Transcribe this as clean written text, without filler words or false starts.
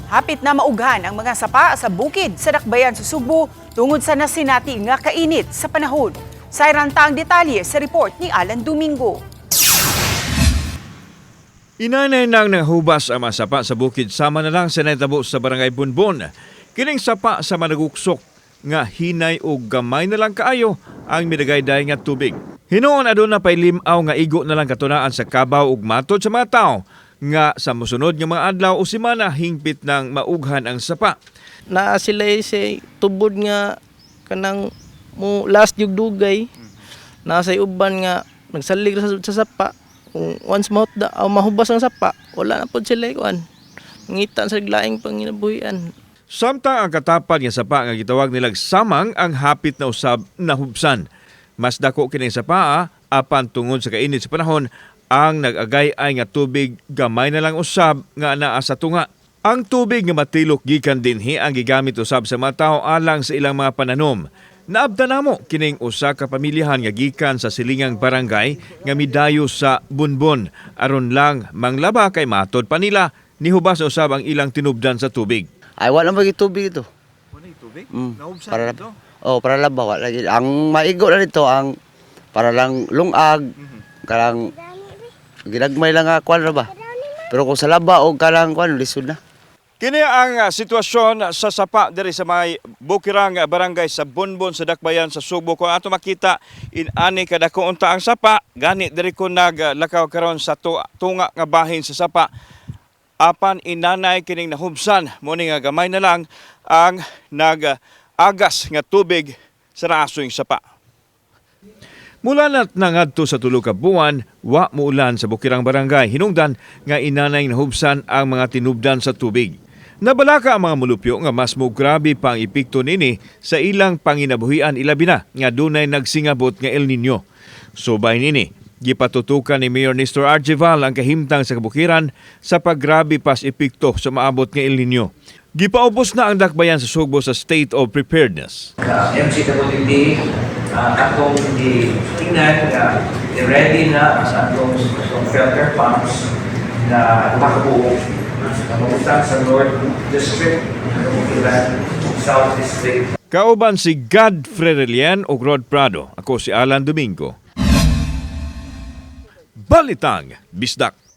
Hapit na maughan ang mga sapa sa bukid sa Dakbayan sa Sugbo tungod sa nasinati nga kainit sa panahon. Sayranta ang detalye sa report ni Alan Domingo. Inanay nang nahubas ang mga sapa sa bukid sama na lang sa natabo sa barangay Bunbon. Kining sapa sa managuksok nga hinay o gamay na lang kaayo ang midagayday nga tubig. Hinoon aduna pay limaw nga igo na lang katunaan sa kabaw ug matod sa mga tawo nga sa mosunod nga mga adlaw o semana hingpit ng maughan ang sapa. Naa sila say tubod nga kanang mo last yung dugay. Nasa uban nga nagsalig sa sapa. Kung once mahubas ang sapa, wala na po sila ikuan. Ngitan sa laing panginabuhian. Samtang ang katapad nga sapa nga gitawag nilag samang ang hapit na usab na hubsan. Mas dako kini sapa apan tungod sa kainit sa panahon ang nag-agay ay nga tubig gamay na lang usab nga naa sa tunga. Ang tubig nga matilok gikan dinhi ang gigamit usab sa mga tawo alang sa ilang mga pananom. Naabda namo kining usa ka pamilyahan nga gikan sa silingang barangay nga midayo sa Bunbon aron lang manglaba kay matod pa nila nihubas usab ang ilang tinubdan sa tubig. Ay wala magig tubig ito. Wala tubig? Nahubsan para ito? Oh, para laba wala. Ang maigo na nito ang para lang lungag, karang ginagmay lang nga kwan ba. Pero kung sa laba o karang kwan lisod na. Kini ang sitwasyon sa sapa diri sa may Bukirang barangay sa Bunbon sa Dakbayan sa Sugbo. Kung ato makita inani kadako unta ang sapa gani diri ko naglakaw karon sa tunga nga bahin sa sapa. Apan inanay kining nahubsan mo ni nga gamay na lang ang nag-agas nga tubig sa rasoing sapa. Mula na't nangadto sa tulo ka buwan, wa muulan sa Bukirang barangay. Hinungdan nga inanay nahubsan ang mga tinubdan sa tubig. Nabalaka ang mga mulupyo nga mas mo grabe pa ang epekto nini sa ilang panginabuhian ilabi na nga dunay nagsingabot nga El Nino. Subay nini, gipatutukan ni Mayor Nestor Arjeval ang kahimtang sa kabukiran sa paggrabe pas epekto sa maabot nga El Nino. Gipaubos na ang Dakbayan sa Sugbo sa state of preparedness. MCWD atong tingnan nga ready na sa atong filter pumps na makabuo Kamutan sa North District, Kamutan South District. Kauban si Gad Frerelian o Rod Prado. Ako si Alan Domingo. Balitang Bisdak.